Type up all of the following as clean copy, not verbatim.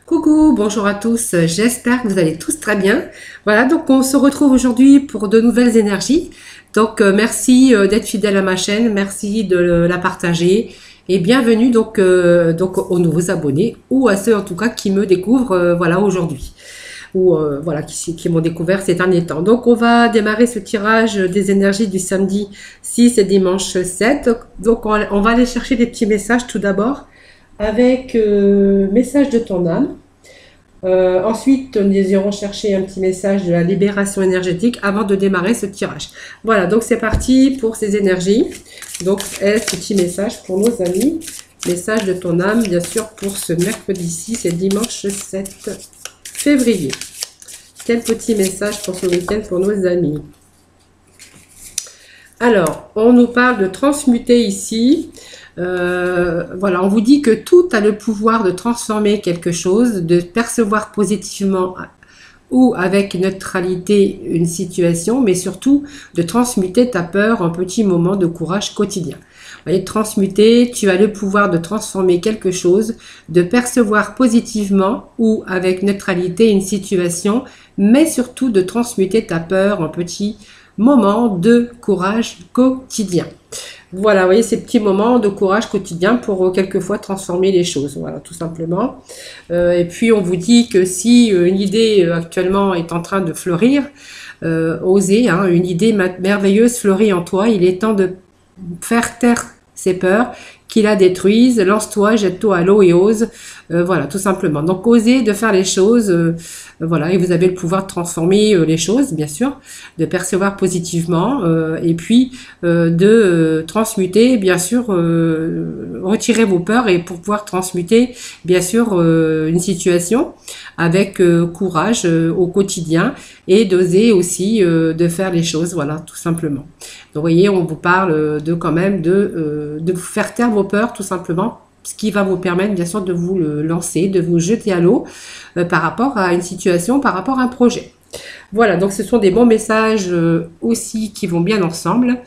Coucou, bonjour à tous, j'espère que vous allez tous très bien. Voilà, donc on se retrouve aujourd'hui pour de nouvelles énergies. Donc merci d'être fidèle à ma chaîne, merci de la partager et bienvenue donc aux nouveaux abonnés ou à ceux en tout cas qui me découvrent voilà aujourd'hui ou voilà qui m'ont découvert ces derniers temps. Donc on va démarrer ce tirage des énergies du samedi 6 et dimanche 7. Donc on va aller chercher des petits messages tout d'abord avec message de ton âme. Ensuite, nous irons chercher un petit message de la libération énergétique avant de démarrer ce tirage. Voilà, donc c'est parti pour ces énergies. Donc, ce petit message pour nos amis. Message de ton âme, bien sûr, pour ce mercredi 6 et dimanche 7 février. Quel petit message pour ce week-end pour nos amis? Alors, on nous parle de transmuter ici. Voilà, on vous dit que tout a le pouvoir de transformer quelque chose, de percevoir positivement ou avec neutralité une situation, mais surtout de transmuter ta peur en petits moments de courage quotidien. Vous voyez, transmuter, tu as le pouvoir de transformer quelque chose, de percevoir positivement ou avec neutralité une situation, mais surtout de transmuter ta peur en petits moments de courage quotidien. Voilà, vous voyez, ces petits moments de courage quotidien pour quelquefois transformer les choses, voilà, tout simplement. Et puis, on vous dit que si une idée actuellement est en train de fleurir, osez, hein, une idée merveilleuse fleurit en toi, il est temps de faire taire ses peurs, qui la détruisent, lance-toi, jette-toi à l'eau et ose, voilà, tout simplement. Donc, osez de faire les choses, voilà, et vous avez le pouvoir de transformer les choses, bien sûr, de percevoir positivement, et puis de transmuter, bien sûr, retirer vos peurs et pour pouvoir transmuter, bien sûr, une situation avec courage au quotidien et d'oser aussi de faire les choses, voilà, tout simplement. Donc, vous voyez, on vous parle de quand même de vous faire taire vos peurs, tout simplement, ce qui va vous permettre, bien sûr, de vous lancer, de vous jeter à l'eau par rapport à une situation, par rapport à un projet. Voilà, donc ce sont des bons messages aussi qui vont bien ensemble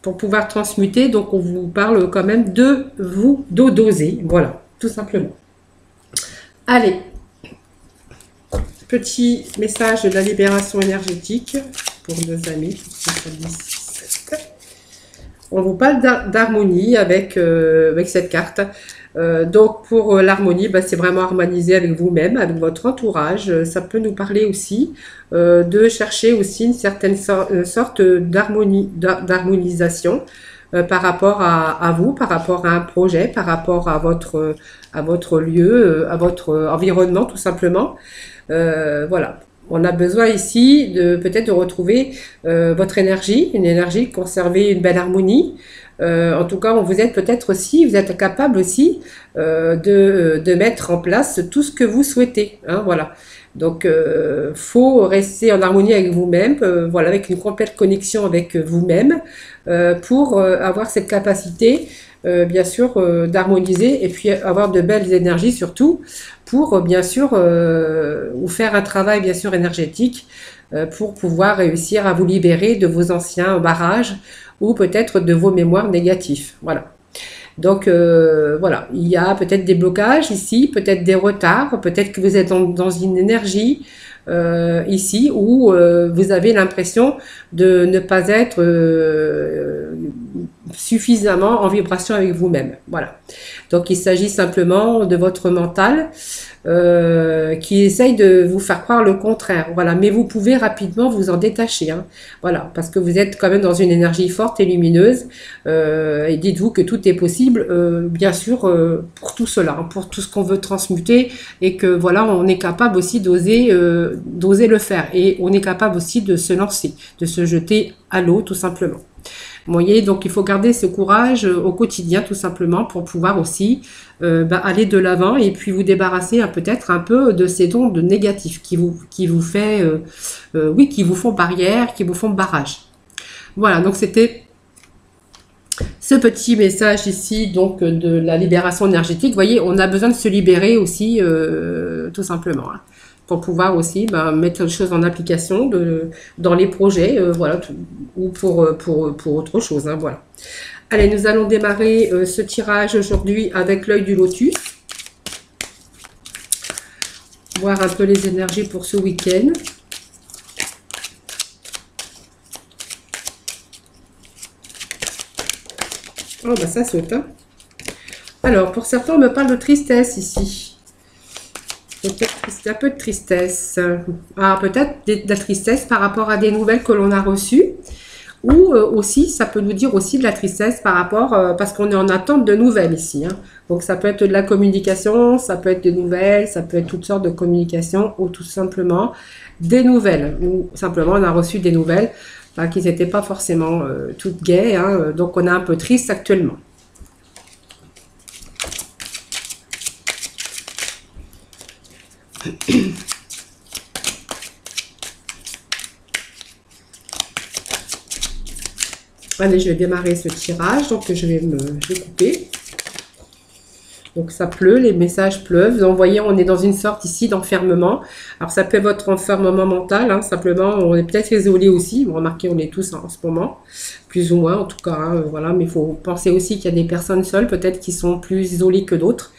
pour pouvoir transmuter. Donc, on vous parle quand même de vous d'oser, voilà, tout simplement. Allez, petit message de la libération énergétique pour nos amis. On vous parle d'harmonie avec cette carte. Donc pour l'harmonie, c'est vraiment harmoniser avec vous-même, avec votre entourage. Ça peut nous parler aussi de chercher aussi une certaine sorte d'harmonisation par rapport à vous, par rapport à un projet, par rapport à votre lieu, à votre environnement tout simplement. Voilà. On a besoin ici de peut-être de retrouver votre énergie, une énergie, conserver une belle harmonie. En tout cas, vous êtes peut-être aussi, vous êtes capable aussi de mettre en place tout ce que vous souhaitez. Hein, voilà. Donc, faut rester en harmonie avec vous-même, voilà, avec une complète connexion avec vous-même pour avoir cette capacité, bien sûr, d'harmoniser et puis avoir de belles énergies surtout pour, bien sûr, vous faire un travail, bien sûr, énergétique pour pouvoir réussir à vous libérer de vos anciens barrages ou peut-être de vos mémoires négatives. Voilà. Donc, voilà, il y a peut-être des blocages ici, peut-être des retards, peut-être que vous êtes dans une énergie ici où vous avez l'impression de ne pas être suffisamment en vibration avec vous-même. Voilà. Donc, il s'agit simplement de votre mental qui essaye de vous faire croire le contraire. Voilà. Mais vous pouvez rapidement vous en détacher. Hein. Voilà. Parce que vous êtes quand même dans une énergie forte et lumineuse. Et dites-vous que tout est possible, bien sûr, pour tout cela, hein, pour tout ce qu'on veut transmuter et que voilà, on est capable aussi d'oser le faire. Et on est capable aussi de se lancer, de se jeter à l'eau, tout simplement. Vous voyez, donc il faut garder ce courage au quotidien tout simplement pour pouvoir aussi aller de l'avant et puis vous débarrasser peut-être un peu de ces ondes négatifs qui vous font barrière, qui vous font barrage. Voilà, donc c'était ce petit message ici donc de la libération énergétique. Vous voyez, on a besoin de se libérer aussi tout simplement. Hein, pour pouvoir aussi mettre les choses en application dans les projets, voilà, ou pour autre chose. Hein, voilà. Allez, nous allons démarrer ce tirage aujourd'hui avec l'œil du lotus. voir un peu les énergies pour ce week-end. Oh, bah ça saute, hein. Alors, pour certains, on me parle de tristesse ici. Peut-être un peu de tristesse. Ah, peut-être de la tristesse par rapport à des nouvelles que l'on a reçues. Ou aussi, ça peut nous dire aussi de la tristesse par rapport, parce qu'on est en attente de nouvelles ici, hein. Donc, ça peut être de la communication, ça peut être des nouvelles, ça peut être toutes sortes de communications, ou tout simplement des nouvelles. Ou simplement, on a reçu des nouvelles qui n'étaient pas forcément toutes gaies, hein. Donc, on est un peu triste actuellement. Allez, je vais démarrer ce tirage, donc je vais couper. Donc ça pleut, les messages pleuvent. Donc, vous voyez, on est dans une sorte ici d'enfermement. Alors ça peut être votre enfermement mental, hein, simplement, on est peut-être isolé aussi. Vous remarquez, on est tous en ce moment, plus ou moins en tout cas, hein, voilà. Mais il faut penser aussi qu'il y a des personnes seules, peut-être qui sont plus isolées que d'autres.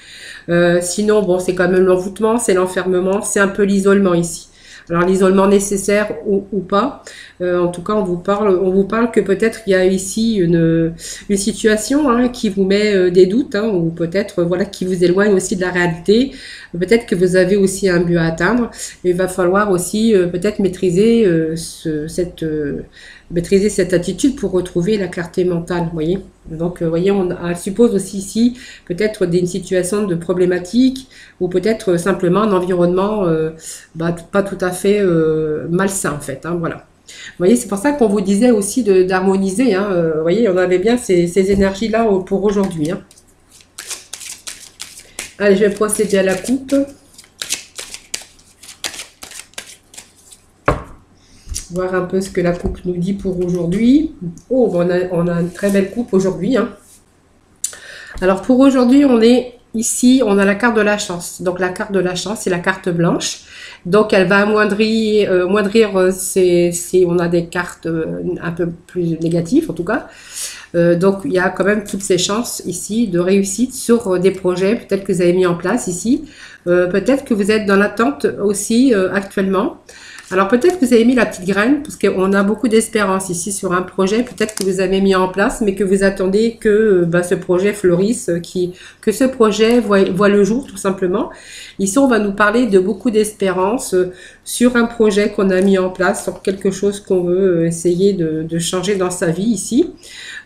Sinon, bon, c'est quand même l'envoûtement, c'est l'enfermement, c'est un peu l'isolement ici. Alors l'isolement nécessaire ou pas, en tout cas on vous parle que peut-être il y a ici une situation, hein, qui vous met des doutes, hein, ou peut-être voilà, qui vous éloigne aussi de la réalité. Peut-être que vous avez aussi un but à atteindre. Il va falloir aussi peut-être maîtriser cette attitude pour retrouver la clarté mentale, vous voyez. Donc, vous voyez, elle suppose aussi ici peut-être une situation de problématique ou peut-être simplement un environnement pas tout à fait malsain, en fait, hein, voilà. Vous voyez, c'est pour ça qu'on vous disait aussi d'harmoniser, hein, vous voyez, on avait bien ces énergies-là pour aujourd'hui, hein. Allez, je vais procéder à la coupe. Voir un peu ce que la coupe nous dit pour aujourd'hui. Oh, on a une très belle coupe aujourd'hui, hein. Alors pour aujourd'hui, on est ici, on a la carte de la chance. Donc la carte de la chance, c'est la carte blanche. Donc elle va amoindrir si on a des cartes un peu plus négatives en tout cas. Donc il y a quand même toutes ces chances ici de réussite sur des projets peut-être que vous avez mis en place ici. Peut-être que vous êtes dans l'attente aussi actuellement. Alors peut-être que vous avez mis la petite graine, parce qu'on a beaucoup d'espérance ici sur un projet, peut-être que vous avez mis en place, mais que vous attendez que ce projet fleurisse, que ce projet voit le jour tout simplement. Ici on va nous parler de beaucoup d'espérance sur un projet qu'on a mis en place, sur quelque chose qu'on veut essayer de changer dans sa vie ici.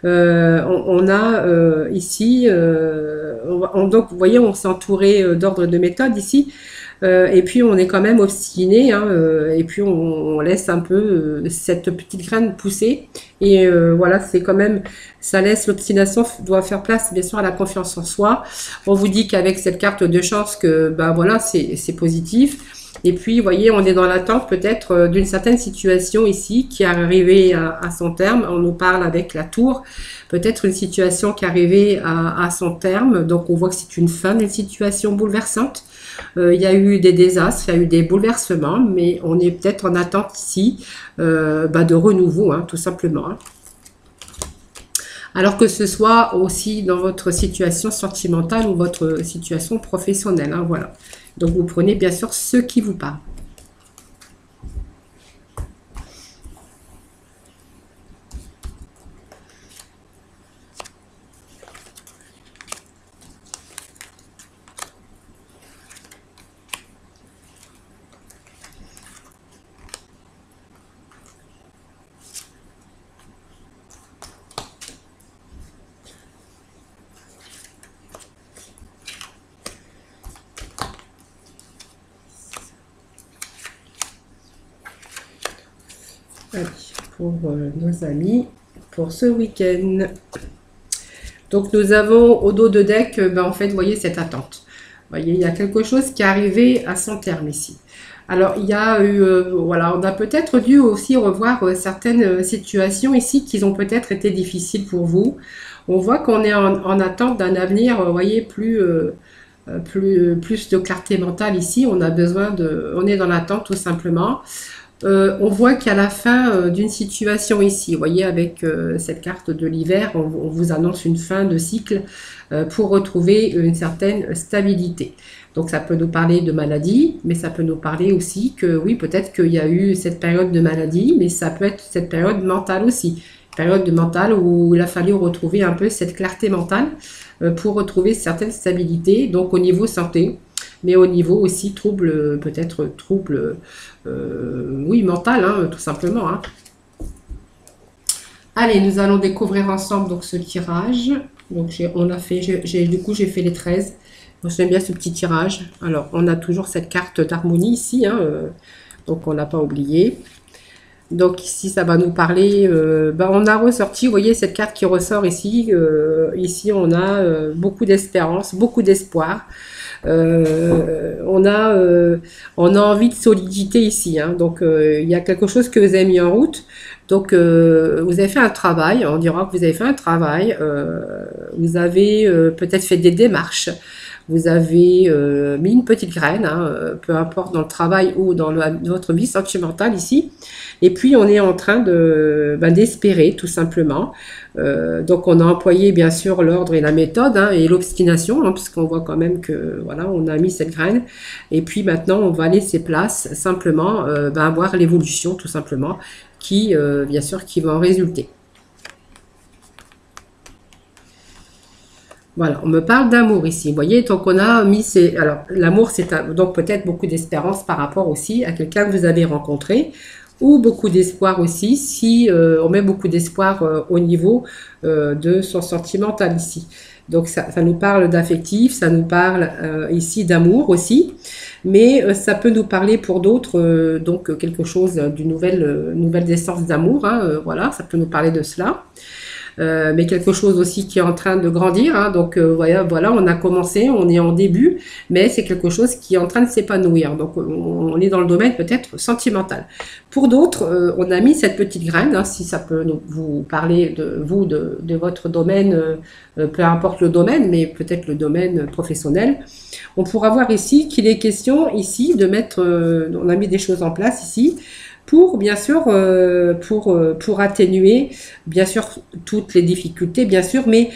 On a ici, donc vous voyez, on s'est entouré d'ordres de méthode ici. Et puis on est quand même obstiné, hein, et puis on laisse un peu cette petite graine pousser, et voilà, c'est quand même, ça laisse, l'obstination doit faire place bien sûr à la confiance en soi. On vous dit qu'avec cette carte de chance que voilà, c'est positif. Et puis, vous voyez, on est dans l'attente peut-être d'une certaine situation ici qui est arrivée à son terme. On nous parle avec la tour, peut-être une situation qui est arrivée à son terme. Donc, on voit que c'est une fin d'une situation bouleversante. Il y a eu des désastres, il y a eu des bouleversements, mais on est peut-être en attente ici de renouveau, hein, tout simplement, hein. Alors que ce soit aussi dans votre situation sentimentale ou votre situation professionnelle, hein, voilà. Donc vous prenez bien sûr ce qui vous parle. Allez, pour nos amis, pour ce week-end. Donc nous avons au dos de deck, en fait, vous voyez cette attente. Vous voyez, il y a quelque chose qui est arrivé à son terme ici. Alors il y a eu, voilà, on a peut-être dû aussi revoir certaines situations ici qui ont peut-être été difficiles pour vous. On voit qu'on est en attente d'un avenir, vous voyez, plus de clarté mentale ici. On a besoin on est dans l'attente tout simplement. On voit qu'à la fin d'une situation ici, vous voyez, avec cette carte de l'hiver, on vous annonce une fin de cycle pour retrouver une certaine stabilité. Donc ça peut nous parler de maladie, mais ça peut nous parler aussi que oui, peut-être qu'il y a eu cette période de maladie, mais ça peut être cette période mentale aussi. Période de mentale où il a fallu retrouver un peu cette clarté mentale pour retrouver certaines stabilités, donc au niveau santé, mais au niveau aussi trouble, peut-être trouble, oui, mental, hein, tout simplement. Hein. Allez, nous allons découvrir ensemble donc ce tirage. Donc on a fait, du coup j'ai fait les 13. J'aime bien ce petit tirage. Alors on a toujours cette carte d'harmonie ici, hein, donc on n'a pas oublié. Donc ici ça va nous parler, on a ressorti, vous voyez cette carte qui ressort ici. Ici on a beaucoup d'espérance, beaucoup d'espoir. On a envie de solidité ici, hein. Donc il y a quelque chose que vous avez mis en route. Donc vous avez fait un travail, on dira que vous avez fait un travail, vous avez peut-être fait des démarches, vous avez mis une petite graine, hein, peu importe dans le travail ou dans votre vie sentimentale ici. Et puis on est en train de d'espérer tout simplement. Donc on a employé bien sûr l'ordre et la méthode, hein, et l'obstination, hein, puisqu'on voit quand même que voilà, on a mis cette graine. Et puis maintenant on va laisser place simplement voir l'évolution tout simplement qui bien sûr qui va en résulter. Voilà, on me parle d'amour ici. Vous voyez, donc on a mis alors l'amour, c'est donc peut-être beaucoup d'espérance par rapport aussi à quelqu'un que vous avez rencontré, ou beaucoup d'espoir aussi si on met beaucoup d'espoir au niveau de son sentimental ici. Donc ça nous parle d'affectif, ça nous parle ici d'amour aussi, mais ça peut nous parler pour d'autres donc quelque chose d'une nouvelle naissance d'amour, hein, voilà, ça peut nous parler de cela. Mais quelque chose aussi qui est en train de grandir, hein, donc voilà, on a commencé, on est en début, mais c'est quelque chose qui est en train de s'épanouir, donc on est dans le domaine peut-être sentimental. Pour d'autres, on a mis cette petite graine, hein, si ça peut vous parler de vous, de votre domaine, peu importe le domaine, mais peut-être le domaine professionnel. On pourra voir ici qu'il est question ici de mettre, on a mis des choses en place ici, pour bien sûr pour atténuer bien sûr toutes les difficultés bien sûr, mais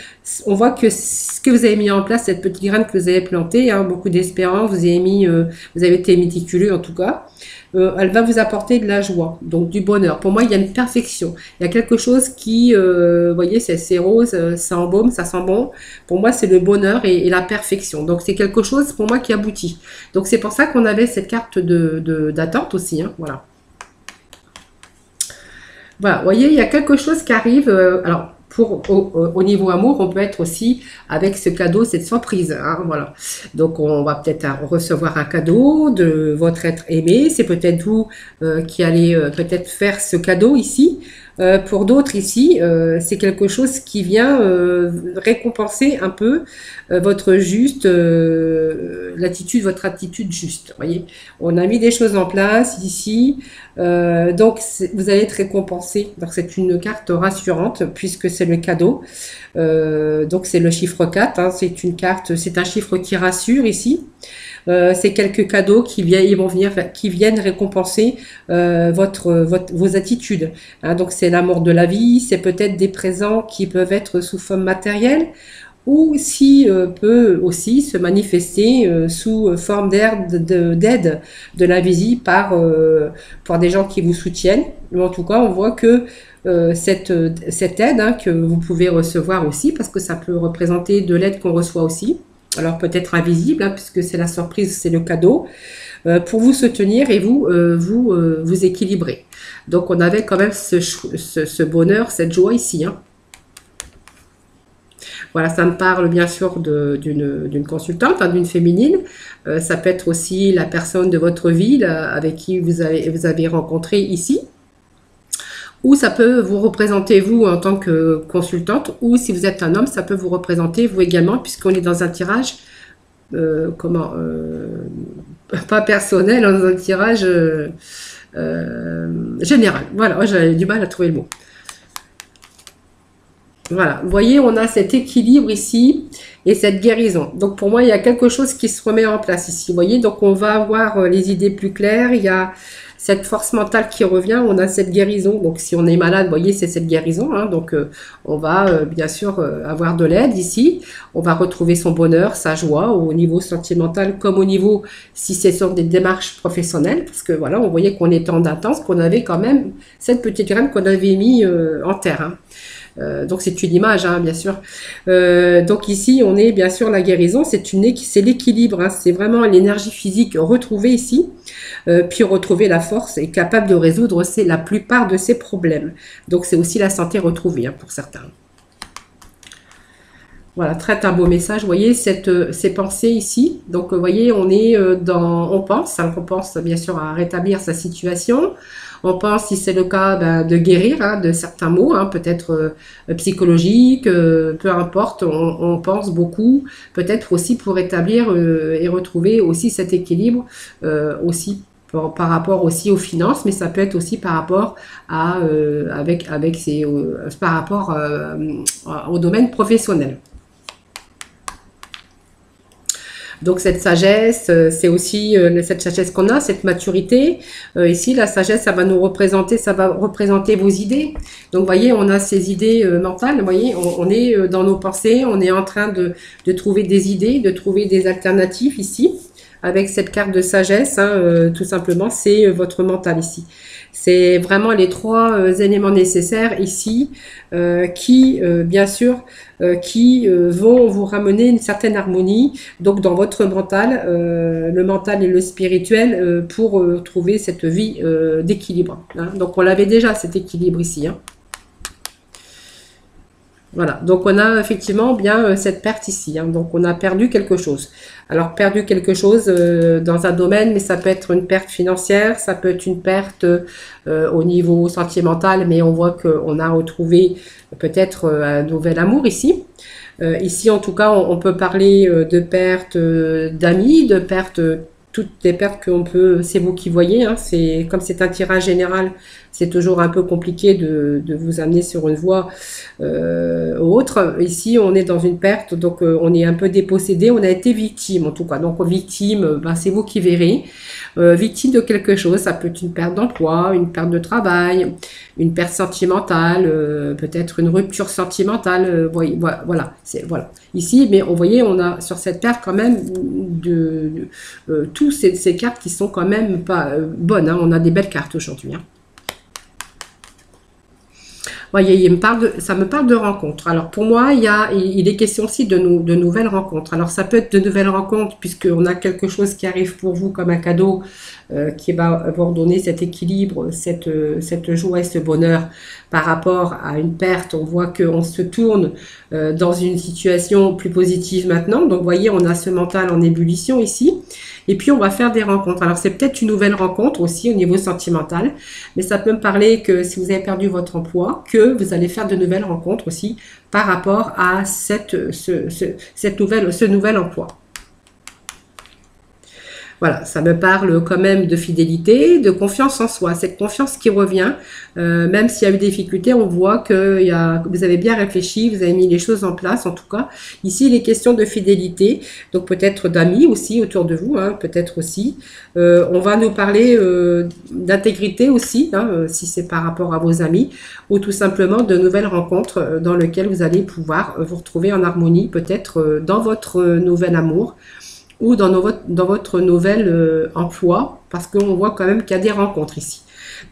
on voit que ce que vous avez mis en place, cette petite graine que vous avez plantée, hein, beaucoup d'espérance, vous avez été méticuleux en tout cas, elle va vous apporter de la joie, donc du bonheur. Pour moi il y a une perfection, il y a quelque chose qui vous voyez, c'est rose, ça embaume, ça sent bon. Pour moi c'est le bonheur et la perfection, donc c'est quelque chose pour moi qui aboutit. Donc c'est pour ça qu'on avait cette carte d'attente aussi, hein, voilà. Voilà, vous voyez, il y a quelque chose qui arrive. Alors, au niveau amour, on peut être aussi avec ce cadeau, cette surprise. Hein, voilà. Donc, on va peut-être recevoir un cadeau de votre être aimé. C'est peut-être vous qui allez peut-être faire ce cadeau ici. Pour d'autres ici, c'est quelque chose qui vient récompenser un peu votre votre attitude juste. Voyez, on a mis des choses en place ici, donc vous allez être récompensé. Donc c'est une carte rassurante puisque c'est le cadeau. Donc c'est le chiffre 4. Hein, c'est un chiffre qui rassure ici. C'est quelques cadeaux qui viennent récompenser vos attitudes. Hein, donc c'est l'amour de la vie, c'est peut-être des présents qui peuvent être sous forme matérielle, ou si peut aussi se manifester sous forme d'aide de l'invisible par des gens qui vous soutiennent. Mais en tout cas, on voit que cette aide, hein, que vous pouvez recevoir aussi, parce que ça peut représenter de l'aide qu'on reçoit aussi. Alors peut-être invisible, hein, puisque c'est la surprise, c'est le cadeau, pour vous soutenir et vous équilibrer. Donc on avait quand même ce bonheur, cette joie ici. Hein. Voilà, ça me parle bien sûr d'une consultante, hein, d'une féminine. Ça peut être aussi la personne de votre vie avec qui vous avez rencontré ici. Ou ça peut vous représenter vous en tant que consultante, ou si vous êtes un homme, ça peut vous représenter vous également, puisqu'on est dans un tirage, pas personnel, dans un tirage général. Voilà, j'avais du mal à trouver le mot. Voilà, vous voyez, on a cet équilibre ici et cette guérison. Donc pour moi, il y a quelque chose qui se remet en place ici. Vous voyez, donc on va avoir les idées plus claires. Il y a cette force mentale qui revient. On a cette guérison. Donc si on est malade, vous voyez, c'est cette guérison. Hein. Donc on va bien sûr avoir de l'aide ici. On va retrouver son bonheur, sa joie au niveau sentimental comme au niveau, si c'est sur des démarches professionnelles. Parce que voilà, on voyait qu'on était en attente, qu'on avait quand même cette petite graine qu'on avait mis en terre. Hein. Donc c'est une image, hein, bien sûr. Donc ici, on est bien sûr la guérison, c'est l'équilibre, hein, c'est vraiment l'énergie physique retrouvée ici, puis retrouver la force et capable de résoudre la plupart de ses problèmes. Donc c'est aussi la santé retrouvée hein, pour certains. Voilà, très un beau message. Vous voyez ces pensées ici. Donc, vous voyez, on est on pense bien sûr à rétablir sa situation. On pense, si c'est le cas, de guérir hein, de certains maux, hein, peut-être psychologiques, peu importe. On pense beaucoup, peut-être aussi pour rétablir et retrouver aussi cet équilibre aussi. Par rapport aussi aux finances, mais ça peut être aussi par rapport à par rapport au domaine professionnel. Donc cette sagesse, c'est aussi cette sagesse qu'on a, cette maturité. Ici, la sagesse, ça va représenter vos idées. Donc, vous voyez, on a ces idées mentales. Vous voyez, on est dans nos pensées, on est en train de trouver des idées, de trouver des alternatives ici. Avec cette carte de sagesse, hein, tout simplement, c'est votre mental ici. C'est vraiment les trois éléments nécessaires ici qui, bien sûr, vont vous ramener une certaine harmonie. Donc, dans votre mental, le mental et le spirituel pour trouver cette vie d'équilibre. Hein. Donc, on l'avait déjà, cet équilibre ici. Hein. Voilà, donc on a effectivement bien cette perte ici, hein. Donc on a perdu quelque chose. Alors perdu quelque chose dans un domaine, mais ça peut être une perte financière, ça peut être une perte au niveau sentimental, mais on voit qu'on a retrouvé peut-être un nouvel amour ici. Ici en tout cas, on peut parler de perte d'amis, de perte toutes les pertes qu'on peut, c'est vous qui voyez, hein, comme c'est un tirage général, c'est toujours un peu compliqué de vous amener sur une voie autre. Ici, on est dans une perte, donc on est un peu dépossédé, on a été victime en tout cas. Donc victime, c'est vous qui verrez. Victime de quelque chose, ça peut être une perte d'emploi, une perte de travail, une perte sentimentale, peut-être une rupture sentimentale. Voilà, voilà. Ici, mais on voyait, on a sur cette carte quand même tous ces cartes qui sont quand même pas bonnes. Hein. On a des belles cartes aujourd'hui. Hein. Voyez, ça me parle de rencontres. Alors pour moi, il est question aussi de nouvelles rencontres. Alors ça peut être de nouvelles rencontres puisqu'on a quelque chose qui arrive pour vous comme un cadeau qui va vous donner cet équilibre, cette joie et ce bonheur par rapport à une perte. On voit qu'on se tourne dans une situation plus positive maintenant. Donc vous voyez, on a ce mental en ébullition ici. Et puis, on va faire des rencontres. Alors, c'est peut-être une nouvelle rencontre aussi au niveau sentimental. Mais ça peut me parler que si vous avez perdu votre emploi, que vous allez faire de nouvelles rencontres aussi par rapport à ce nouvel emploi. Voilà, ça me parle quand même de fidélité, de confiance en soi. Cette confiance qui revient, même s'il y a eu des difficultés, on voit que vous avez bien réfléchi, vous avez mis les choses en place en tout cas. Ici, il est question de fidélité, donc peut-être d'amis aussi autour de vous, hein, peut-être aussi. On va nous parler d'intégrité aussi, hein, si c'est par rapport à vos amis, ou tout simplement de nouvelles rencontres dans lesquelles vous allez pouvoir vous retrouver en harmonie, peut-être dans votre nouvel amour, ou dans votre nouvel emploi, parce qu'on voit quand même qu'il y a des rencontres ici.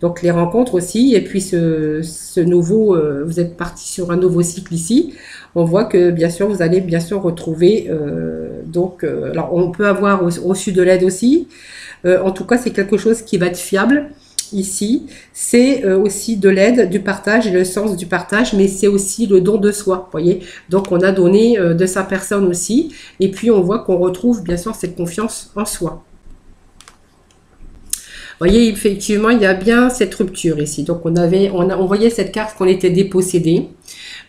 Donc les rencontres aussi, et puis ce nouveau, vous êtes parti sur un nouveau cycle ici, on voit que bien sûr vous allez bien sûr retrouver, alors on peut avoir reçu de l'aide aussi, en tout cas c'est quelque chose qui va être fiable. Ici, c'est aussi de l'aide, du partage et le sens du partage, mais c'est aussi le don de soi, voyez. Donc, on a donné de sa personne aussi, et puis on voit qu'on retrouve bien sûr cette confiance en soi. Voyez, effectivement, il y a bien cette rupture ici. Donc, on voyait cette carte qu'on était dépossédé.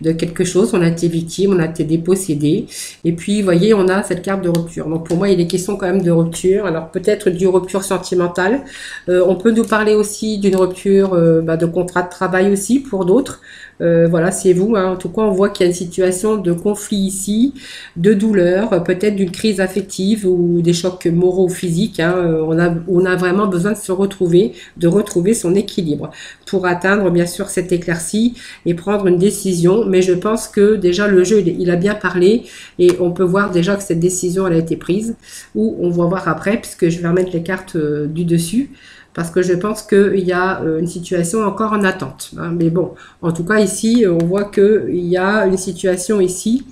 de quelque chose, on a été victime, on a été dépossédé. Et puis, vous voyez, on a cette carte de rupture. Donc, pour moi, il est question quand même de rupture. Alors, peut-être d'une rupture sentimentale. On peut nous parler aussi d'une rupture de contrat de travail aussi, pour d'autres. Voilà, c'est vous. Hein. En tout cas, on voit qu'il y a une situation de conflit ici, de douleur, peut-être d'une crise affective ou des chocs moraux ou physiques. Hein. On a vraiment besoin de se retrouver, de retrouver son équilibre pour atteindre, bien sûr, cette éclaircie et prendre une décision. Mais je pense que déjà, le jeu, il a bien parlé et on peut voir déjà que cette décision, elle a été prise. Ou on va voir après, puisque je vais remettre les cartes du dessus. Parce que je pense qu'il y a une situation encore en attente. Hein. Mais bon, en tout cas ici, on voit qu'il y a une situation ici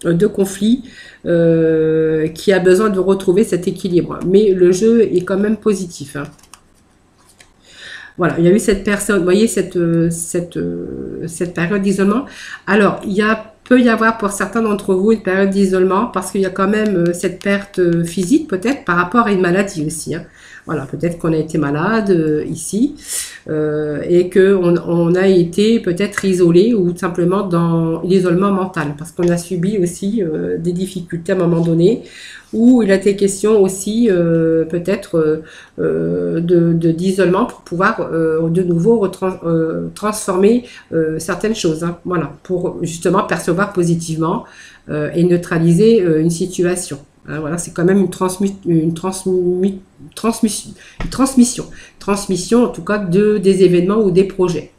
de conflit qui a besoin de retrouver cet équilibre. Mais le jeu est quand même positif. Hein. Voilà, il y a eu cette personne, vous voyez, cette période d'isolement. Alors, peut y avoir pour certains d'entre vous une période d'isolement parce qu'il y a quand même cette perte physique peut-être par rapport à une maladie aussi. Hein. Voilà, peut-être qu'on a été malade ici et qu'on a été peut-être isolé ou tout simplement dans l'isolement mental parce qu'on a subi aussi des difficultés à un moment donné où il a été question aussi peut-être d'isolement pour pouvoir de nouveau transformer certaines choses. Hein, voilà, pour justement percevoir positivement et neutraliser une situation. Hein, voilà, c'est quand même une transmission en tout cas des événements ou des projets.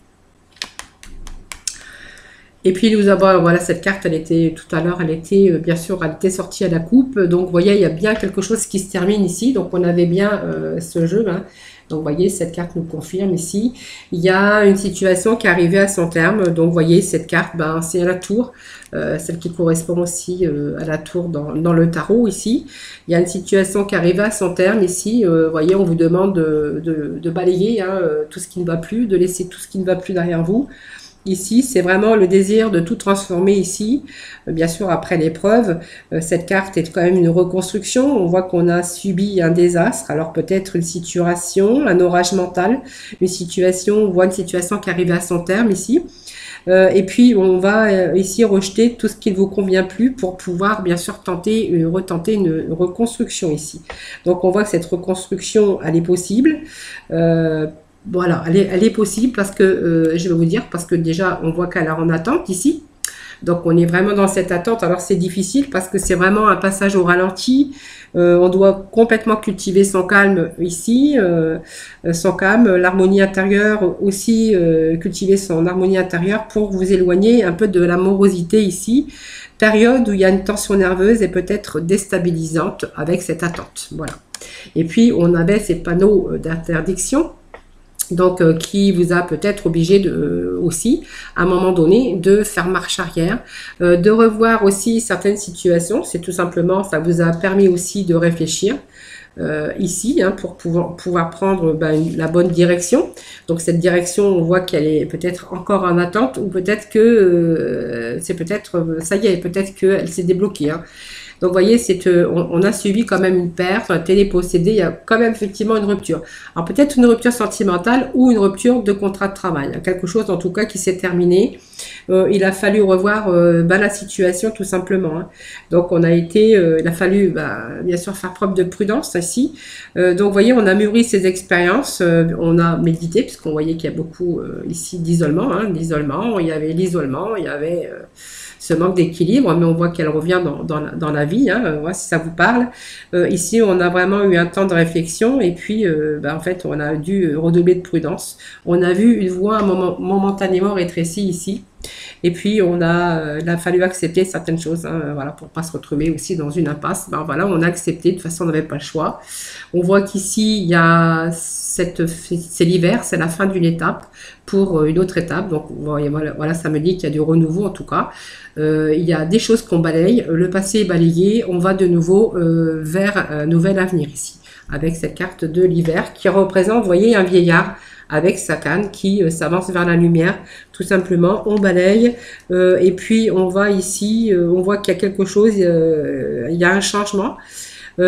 Et puis nous avons, voilà, cette carte, elle était tout à l'heure, elle était bien sûr, elle était sortie à la coupe. Donc vous voyez, il y a bien quelque chose qui se termine ici. Donc on avait bien ce jeu. Hein. Donc vous voyez, cette carte nous confirme ici. Il y a une situation qui est arrivée à son terme. Donc vous voyez, cette carte, c'est à la tour. Celle qui correspond aussi à la tour dans le tarot ici. Il y a une situation qui arrive à son terme ici. Vous voyez, on vous demande de balayer hein, tout ce qui ne va plus, de laisser tout ce qui ne va plus derrière vous. Ici, c'est vraiment le désir de tout transformer ici. Bien sûr, après l'épreuve, cette carte est quand même une reconstruction. On voit qu'on a subi un désastre. Alors peut-être une situation, un orage mental, une situation, on voit une situation qui arrive à son terme ici. Et puis, on va ici rejeter tout ce qui ne vous convient plus pour pouvoir, bien sûr, retenter une reconstruction ici. Donc, on voit que cette reconstruction, elle est possible. Voilà, elle est possible parce que, je vais vous dire, parce que déjà, on voit qu'elle est en attente ici. Donc, on est vraiment dans cette attente. Alors, c'est difficile parce que c'est vraiment un passage au ralenti. On doit complètement cultiver son calme ici, son calme, l'harmonie intérieure aussi, cultiver son harmonie intérieure pour vous éloigner un peu de la morosité ici. Période où il y a une tension nerveuse et peut-être déstabilisante avec cette attente. Voilà. Et puis, on avait ces panneaux d'interdiction. Donc, qui vous a peut-être obligé aussi, à un moment donné, de faire marche arrière, de revoir aussi certaines situations. C'est tout simplement, ça vous a permis aussi de réfléchir ici, hein, pour pouvoir prendre la bonne direction. Donc, cette direction, on voit qu'elle est peut-être encore en attente, ou peut-être que c'est peut-être, ça y est, peut-être qu'elle s'est débloquée. Hein. Donc, vous voyez, on a subi quand même une perte, on a été dépossédé, il y a quand même effectivement une rupture. Alors, peut-être une rupture sentimentale ou une rupture de contrat de travail. Quelque chose, en tout cas, qui s'est terminé. Il a fallu revoir la situation, tout simplement. Hein. Donc, il a fallu, bien sûr, faire preuve de prudence ici. Donc, vous voyez, on a mûri ces expériences, on a médité, puisqu'on voyait qu'il y a beaucoup ici d'isolement. Hein, il y avait l'isolement, il y avait... ce manque d'équilibre, mais on voit qu'elle revient dans la vie, hein, si ça vous parle. Ici, on a vraiment eu un temps de réflexion et puis, en fait, on a dû redoubler de prudence. On a vu une voie momentanément rétrécie ici. Et puis, il a fallu accepter certaines choses, hein, voilà, pour pas se retrouver aussi dans une impasse. Voilà, on a accepté, de toute façon, on n'avait pas le choix. On voit qu'ici, il y a c'est l'hiver, c'est la fin d'une étape pour une autre étape. Donc, voilà, ça me dit qu'il y a du renouveau, en tout cas. Il y a des choses qu'on balaye, le passé est balayé, on va de nouveau vers un nouvel avenir ici, avec cette carte de l'hiver qui représente, vous voyez, un vieillard avec sa canne qui s'avance vers la lumière, tout simplement, on balaye, et puis on va ici, on voit qu'il y a quelque chose, il y a un changement.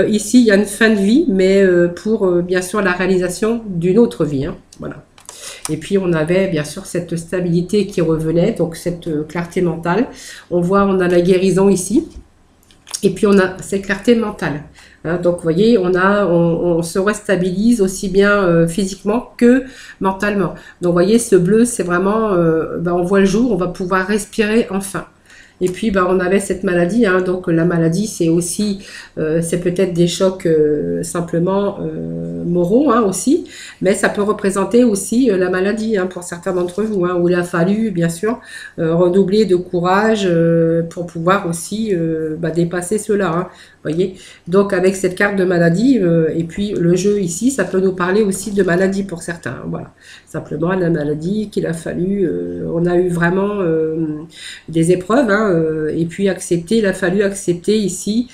Ici, il y a une fin de vie, mais pour bien sûr la réalisation d'une autre vie. Hein, voilà. Et puis on avait bien sûr cette stabilité qui revenait, donc cette clarté mentale. On voit, on a la guérison ici. Et puis on a cette clarté mentale. Hein, donc vous voyez, on se restabilise aussi bien physiquement que mentalement. Donc vous voyez, ce bleu, c'est vraiment, on voit le jour, on va pouvoir respirer enfin. Et puis, on avait cette maladie. Hein, donc, la maladie, c'est aussi, c'est peut-être des chocs simplement moraux hein, aussi, mais ça peut représenter aussi la maladie hein, pour certains d'entre vous, hein, où il a fallu, bien sûr, redoubler de courage pour pouvoir aussi dépasser cela. Hein, voyez. Donc, avec cette carte de maladie, et puis le jeu ici, ça peut nous parler aussi de maladie pour certains. Hein, voilà. Simplement, la maladie qu'il a fallu, on a eu vraiment des épreuves, hein, et puis accepter, il a fallu accepter ici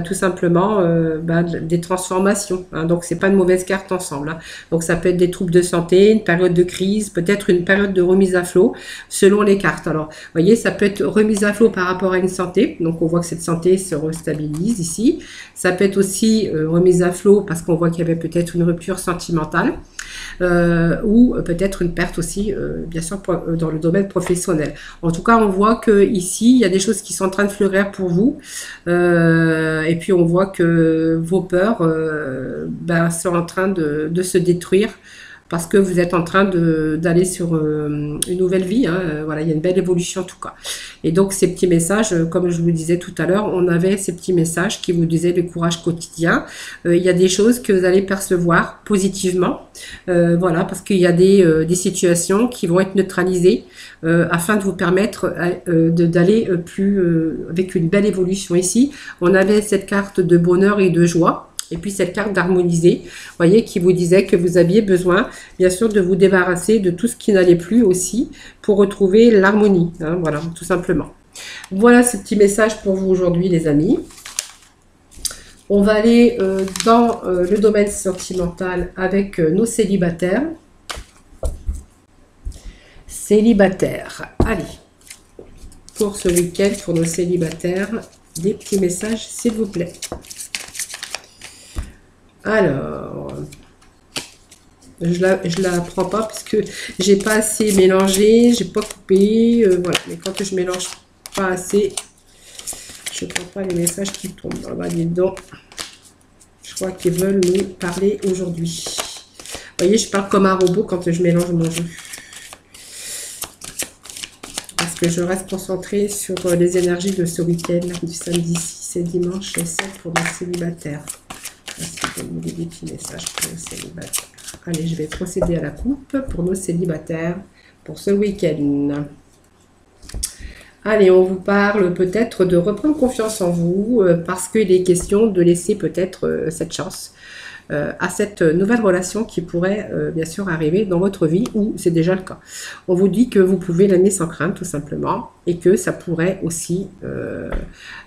tout simplement des transformations. Hein, donc c'est pas une mauvaise carte ensemble. Hein. Donc ça peut être des troubles de santé, une période de crise, peut-être une période de remise à flot selon les cartes. Alors vous voyez, ça peut être remise à flot par rapport à une santé. Donc on voit que cette santé se restabilise ici. Ça peut être aussi remise à flot parce qu'on voit qu'il y avait peut-être une rupture sentimentale. Ou peut-être une perte aussi, bien sûr, dans le domaine professionnel. En tout cas, on voit que ici, il y a des choses qui sont en train de fleurir pour vous. Et puis, on voit que vos peurs sont en train de se détruire parce que vous êtes en train d'aller sur une nouvelle vie. Hein. Voilà, il y a une belle évolution en tout cas. Et donc, ces petits messages, comme je vous disais tout à l'heure, on avait ces petits messages qui vous disaient le courage quotidien. Il y a des choses que vous allez percevoir positivement, voilà, parce qu'il y a des situations qui vont être neutralisées afin de vous permettre d'aller plus avec une belle évolution ici. On avait cette carte de bonheur et de joie. Et puis cette carte d'harmoniser, vous voyez, qui vous disait que vous aviez besoin, bien sûr, de vous débarrasser de tout ce qui n'allait plus aussi pour retrouver l'harmonie. Hein, voilà, tout simplement. Voilà ce petit message pour vous aujourd'hui, les amis. On va aller dans le domaine sentimental avec nos célibataires. Célibataires. Allez, pour ce week-end, pour nos célibataires, des petits messages, s'il vous plaît. Alors, je la prends pas parce que j'ai pas assez mélangé, j'ai pas coupé, voilà. Mais quand je mélange pas assez, je prends pas les messages qui tombent. On va aller dedans. Je crois qu'ils veulent nous parler aujourd'hui. Vous voyez, je parle comme un robot quand je mélange mon jeu. Parce que je reste concentrée sur les énergies de ce week-end, du samedi 6 et dimanche 7 pour les célibataires. Des petits messages pour nos célibataires. Allez, je vais procéder à la coupe pour nos célibataires pour ce week-end. Allez, on vous parle peut-être de reprendre confiance en vous parce qu'il est question de laisser peut-être cette chance à cette nouvelle relation qui pourrait bien sûr arriver dans votre vie ou c'est déjà le cas. On vous dit que vous pouvez l'aimer sans crainte tout simplement et que ça pourrait aussi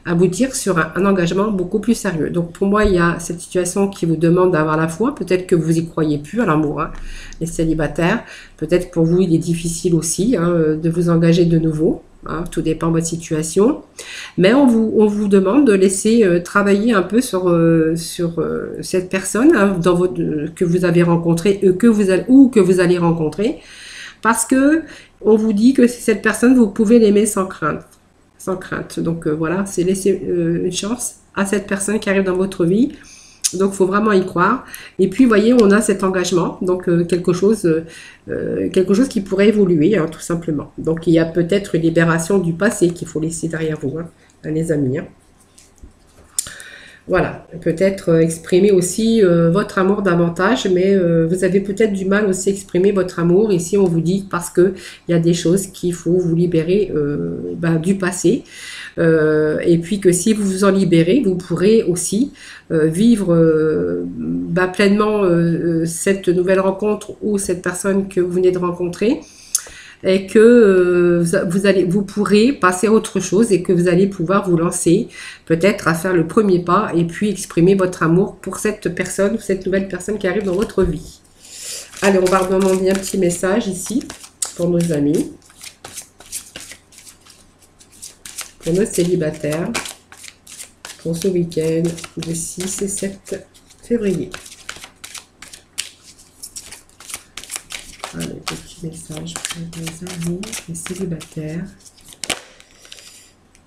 aboutir sur un engagement beaucoup plus sérieux. Donc pour moi, il y a cette situation qui vous demande d'avoir la foi. Peut-être que vous y croyez plus à l'amour, hein, les célibataires. Peut-être pour vous, il est difficile aussi hein, de vous engager de nouveau. Hein, tout dépend de votre situation. Mais on vous demande de laisser travailler un peu sur cette personne hein, que vous avez rencontrée ou que vous allez rencontrer. Parce que on vous dit que cette personne, vous pouvez l'aimer sans crainte. Sans crainte. Donc voilà, c'est laisser une chance à cette personne qui arrive dans votre vie. Donc, il faut vraiment y croire. Et puis, vous voyez, on a cet engagement. Donc, quelque chose qui pourrait évoluer, hein, tout simplement. Donc, il y a peut-être une libération du passé qu'il faut laisser derrière vous, hein, les amis. Hein. Voilà. Peut-être exprimer aussi votre amour davantage, mais vous avez peut-être du mal aussi à exprimer votre amour. Ici, on vous dit parce qu'il y a des choses qu'il faut vous libérer du passé. Et puis que si vous vous en libérez, vous pourrez aussi vivre pleinement cette nouvelle rencontre ou cette personne que vous venez de rencontrer et que vous pourrez passer à autre chose et que vous allez pouvoir vous lancer peut-être à faire le premier pas et puis exprimer votre amour pour cette personne, cette nouvelle personne qui arrive dans votre vie. Allez, on va demander un petit message ici pour nos amis. Pour nos célibataires, pour ce week-end du 6 et 7 février. Allez, petit message pour les amis, les célibataires.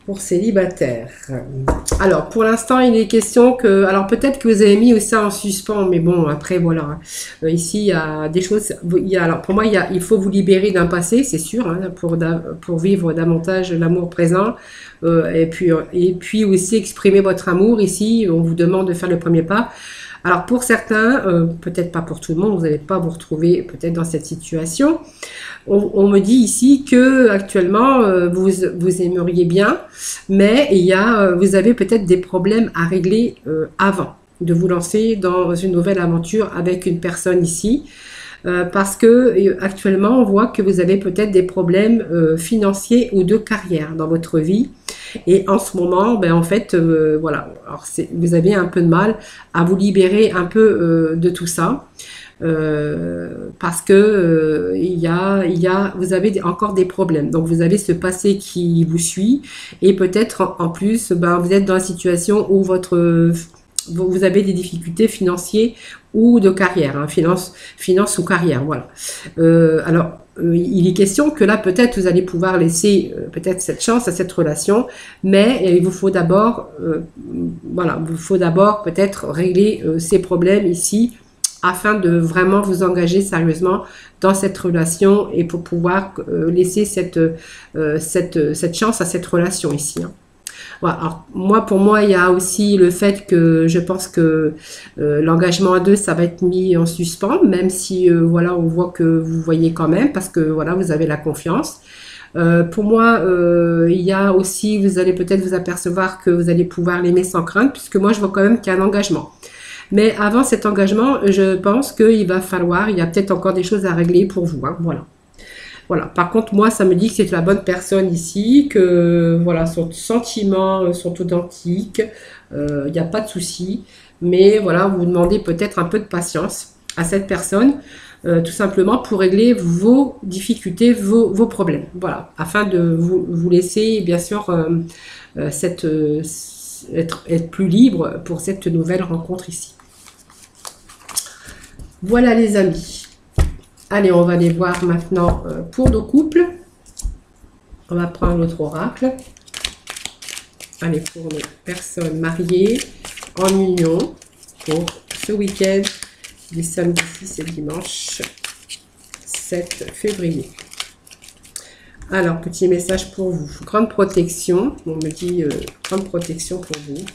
Pour célibataires. Alors, pour l'instant, il est question que... Alors, peut-être que vous avez mis aussi ça en suspens, mais bon, après, voilà. Ici, il y a des choses... alors, pour moi, il faut vous libérer d'un passé, c'est sûr, hein, pour vivre davantage l'amour présent. Et puis aussi exprimer votre amour. Ici, on vous demande de faire le premier pas. Alors, pour certains, peut-être pas pour tout le monde, vous n'allez pas vous retrouver peut-être dans cette situation. On me dit ici que actuellement vous aimeriez bien, mais vous avez peut-être des problèmes à régler avant de vous lancer dans une nouvelle aventure avec une personne ici. Parce que actuellement on voit que vous avez peut-être des problèmes financiers ou de carrière dans votre vie. Et en ce moment, ben, en fait, voilà, alors vous avez un peu de mal à vous libérer un peu de tout ça. Parce que vous avez encore des problèmes. Donc vous avez ce passé qui vous suit et peut-être en plus, ben, vous êtes dans une situation où vous avez des difficultés financières ou de carrière, hein, finance ou carrière, voilà. Alors, il est question que là, peut-être, vous allez pouvoir laisser peut-être cette chance à cette relation, mais il vous faut d'abord, voilà, il vous faut d'abord peut-être régler ces problèmes ici, afin de vraiment vous engager sérieusement dans cette relation et pour pouvoir laisser cette chance à cette relation ici. Hein. Voilà. Alors, pour moi, il y a aussi le fait que je pense que l'engagement à deux, ça va être mis en suspens, même si, voilà, on voit que vous voyez quand même, parce que, voilà, vous avez la confiance. Pour moi, il y a aussi, vous allez peut-être vous apercevoir que vous allez pouvoir l'aimer sans crainte, puisque moi, je vois quand même qu'il y a un engagement. Mais avant cet engagement, je pense qu'il va falloir, il y a peut-être encore des choses à régler pour vous. Hein, voilà. Voilà. Par contre, moi, ça me dit que c'est la bonne personne ici, que voilà, son sentiments sont authentiques, il n'y a pas de souci. Mais voilà, vous demandez peut-être un peu de patience à cette personne, tout simplement pour régler vos difficultés, vos problèmes. Voilà, afin de vous laisser, bien sûr, être plus libre pour cette nouvelle rencontre ici. Voilà les amis. Allez, on va aller voir maintenant pour nos couples. On va prendre notre oracle. Allez, pour les personnes mariées en union pour ce week-end du samedi 6 et dimanche 7 février. Alors, petit message pour vous. Grande protection. On me dit grande protection pour vous.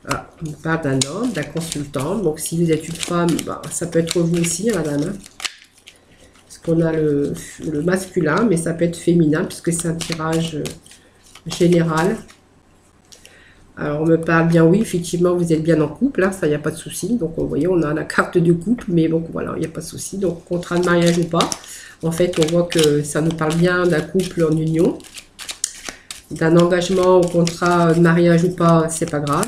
Ah, on parle d'un homme, d'un consultant. Donc, si vous êtes une femme, bah, ça peut être vous aussi, hein, madame. Parce qu'on a le masculin, mais ça peut être féminin, puisque c'est un tirage général. Alors, on me parle bien, oui, effectivement, vous êtes bien en couple, hein, ça, il n'y a pas de souci. Donc, vous voyez, on a la carte du couple, mais bon, voilà, il n'y a pas de souci. Donc, contrat de mariage ou pas, en fait, on voit que ça nous parle bien d'un couple en union. D'un engagement au contrat de mariage ou pas, c'est pas grave.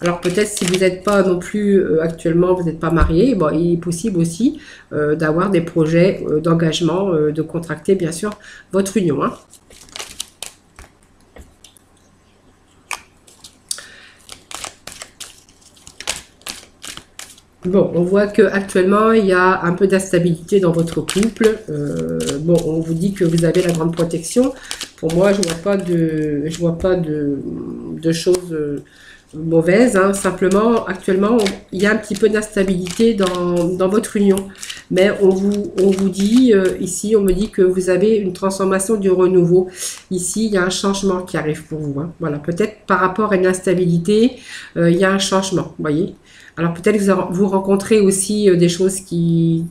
Alors peut-être si vous n'êtes pas non plus actuellement, vous n'êtes pas marié, bon, il est possible aussi d'avoir des projets d'engagement, de contracter bien sûr votre union. Hein. Bon, on voit que actuellement il y a un peu d'instabilité dans votre couple. Bon, on vous dit que vous avez la grande protection. Pour moi, je vois pas de choses mauvaise, hein. Simplement actuellement il y a un petit peu d'instabilité dans votre union, mais on vous dit ici, on me dit que vous avez une transformation du renouveau. Ici il y a un changement qui arrive pour vous, hein. Voilà, peut-être par rapport à une instabilité, il y a un changement, vous voyez. Alors peut-être que vous rencontrez aussi des choses qui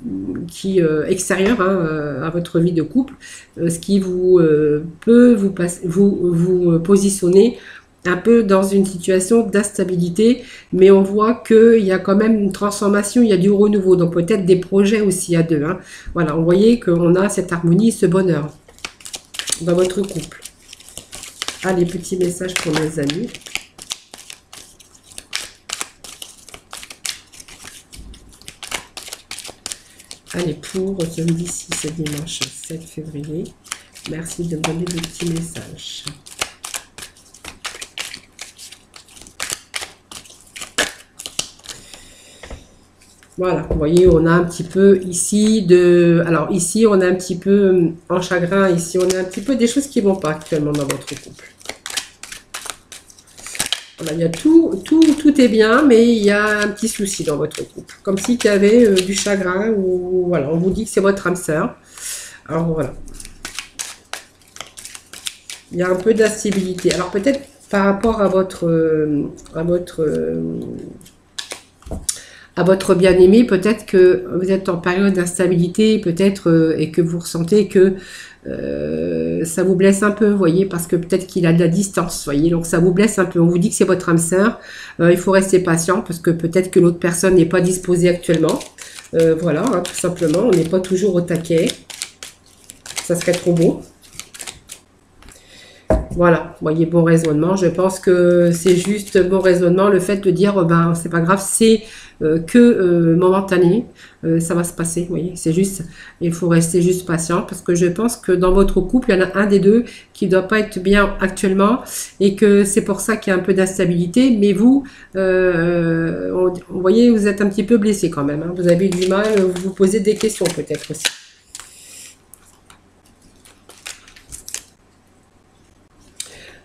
extérieures, hein, à votre vie de couple, ce qui peut vous positionner un peu dans une situation d'instabilité, mais on voit qu'il y a quand même une transformation, il y a du renouveau, donc peut-être des projets aussi à deux. Hein. Voilà, vous voyez qu'on a cette harmonie, ce bonheur dans votre couple. Allez, petit message pour mes amis. Allez, pour samedi 6 et dimanche 7 février, merci de me donner des petits messages. Voilà, vous voyez, on a un petit peu ici de... Alors ici, on a un petit peu en chagrin, ici, on a un petit peu des choses qui ne vont pas actuellement dans votre couple. Voilà, il y a tout est bien, mais il y a un petit souci dans votre couple. Comme si il y avait du chagrin, ou voilà, on vous dit que c'est votre âme sœur. Alors voilà. Il y a un peu d'instabilité. Alors peut-être par rapport à votre bien-aimé, peut-être que vous êtes en période d'instabilité, peut-être, et que vous ressentez que ça vous blesse un peu, vous voyez, parce que peut-être qu'il a de la distance, vous voyez, donc ça vous blesse un peu. On vous dit que c'est votre âme sœur, il faut rester patient, parce que peut-être que l'autre personne n'est pas disposée actuellement. Voilà, hein, tout simplement, on n'est pas toujours au taquet. Ça serait trop beau. Voilà, vous voyez, bon raisonnement. Je pense que c'est juste bon raisonnement, le fait de dire, ben, c'est pas grave, c'est que momentané, ça va se passer, vous voyez, c'est juste, il faut rester juste patient, parce que je pense que dans votre couple, il y en a un des deux qui ne doit pas être bien actuellement, et que c'est pour ça qu'il y a un peu d'instabilité, mais vous, vous voyez, vous êtes un petit peu blessé quand même, hein. Vous avez du mal, vous vous posez des questions peut-être aussi.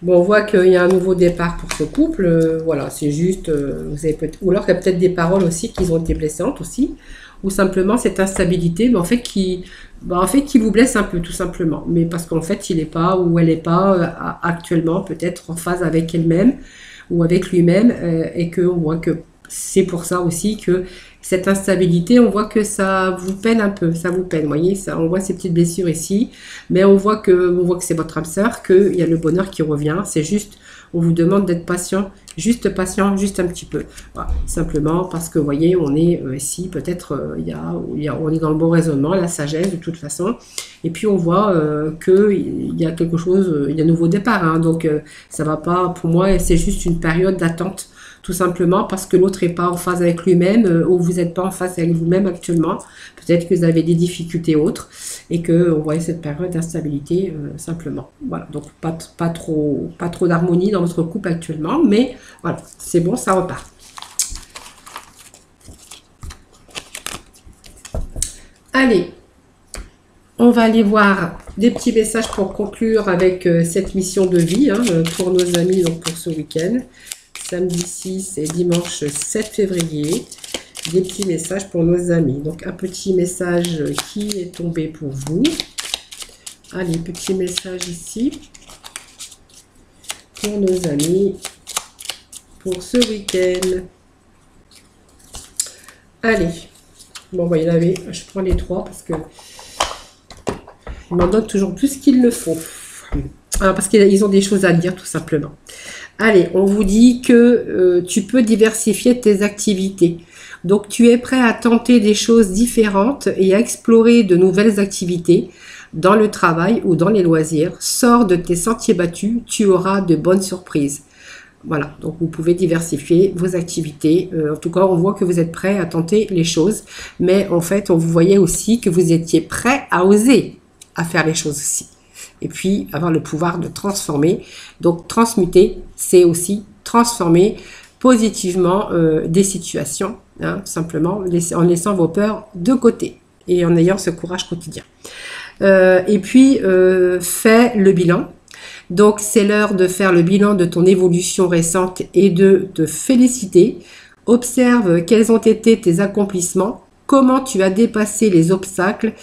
Bon, on voit qu'il y a un nouveau départ pour ce couple. Voilà, c'est juste, vous avez ou alors il y a peut-être des paroles aussi qui ont été blessantes aussi, ou simplement cette instabilité, mais en fait, qui vous blesse un peu, tout simplement. Mais parce qu'en fait, il n'est pas ou elle n'est pas actuellement peut-être en phase avec elle-même ou avec lui-même, et qu'on voit que c'est pour ça aussi que cette instabilité, on voit que ça vous peine un peu, ça vous peine, vous voyez, ça, on voit ces petites blessures ici, mais on voit que c'est votre âme sœur, qu'il y a le bonheur qui revient, c'est juste, on vous demande d'être patient, juste un petit peu, voilà, simplement parce que, vous voyez, on est ici, peut-être, on est dans le bon raisonnement, la sagesse de toute façon, et puis on voit qu'il y a quelque chose, il y a un nouveau départ, hein, donc ça va pas, pour moi, c'est juste une période d'attente, tout simplement parce que l'autre n'est pas en phase avec lui-même, ou vous n'êtes pas en phase avec vous-même actuellement. Peut-être que vous avez des difficultés autres et que on voit cette période d'instabilité simplement. Voilà, donc pas trop d'harmonie dans votre couple actuellement, mais voilà, c'est bon, ça repart. Allez, on va aller voir des petits messages pour conclure avec cette mission de vie, hein, pour nos amis, donc pour ce week-end. Samedi 6 et dimanche 7 février, des petits messages pour nos amis. Donc un petit message qui est tombé pour vous. Allez, petit message ici pour nos amis pour ce week-end. Allez, bon, il y en avait, je prends les trois parce que ils m'en donnent toujours plus qu'il le faut. Alors, parce qu'ils ont des choses à dire tout simplement. Allez, on vous dit que tu peux diversifier tes activités. Donc, tu es prêt à tenter des choses différentes et à explorer de nouvelles activités dans le travail ou dans les loisirs. Sors de tes sentiers battus, tu auras de bonnes surprises. Voilà, donc vous pouvez diversifier vos activités. En tout cas, on voit que vous êtes prêt à tenter les choses. Mais en fait, on vous voyait aussi que vous étiez prêt à oser à faire les choses aussi. Et puis avoir le pouvoir de transformer. Donc transmuter, c'est aussi transformer positivement des situations, hein, simplement en laissant vos peurs de côté et en ayant ce courage quotidien. Et puis fais le bilan. Donc c'est l'heure de faire le bilan de ton évolution récente et de te féliciter. Observe quels ont été tes accomplissements, comment tu as dépassé les obstacles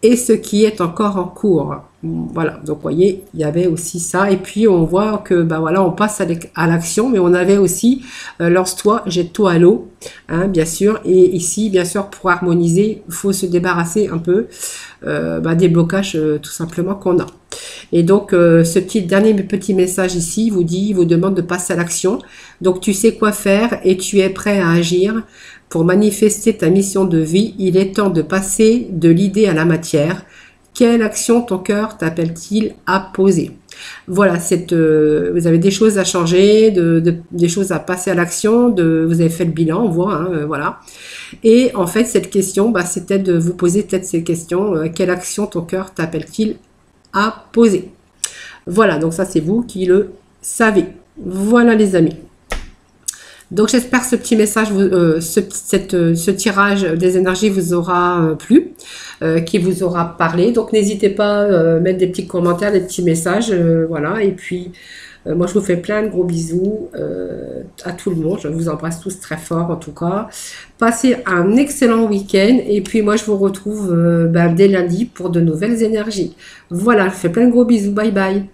et ce qui est encore en cours. Voilà, donc vous voyez, il y avait aussi ça. Et puis on voit que voilà, on passe à l'action, mais on avait aussi lance-toi, jette-toi à l'eau, hein, bien sûr. Et ici, bien sûr, pour harmoniser, il faut se débarrasser un peu des blocages tout simplement qu'on a. Et donc ce dernier petit message ici vous demande de passer à l'action. Donc tu sais quoi faire et tu es prêt à agir. Pour manifester ta mission de vie, il est temps de passer de l'idée à la matière. Quelle action ton cœur t'appelle-t-il à poser? Voilà, vous avez des choses à changer, des choses à passer à l'action, vous avez fait le bilan, on voit, hein, voilà. Et en fait, cette question, c'était de vous poser peut-être ces questions. Quelle action ton cœur t'appelle-t-il à poser? Voilà, donc ça c'est vous qui le savez. Voilà les amis. Donc j'espère que ce petit message, ce tirage des énergies vous aura plu, qui vous aura parlé. Donc n'hésitez pas à mettre des petits commentaires, des petits messages, voilà. Et puis moi je vous fais plein de gros bisous à tout le monde. Je vous embrasse tous très fort en tout cas. Passez un excellent week-end et puis moi je vous retrouve dès lundi pour de nouvelles énergies. Voilà, je vous fais plein de gros bisous. Bye bye.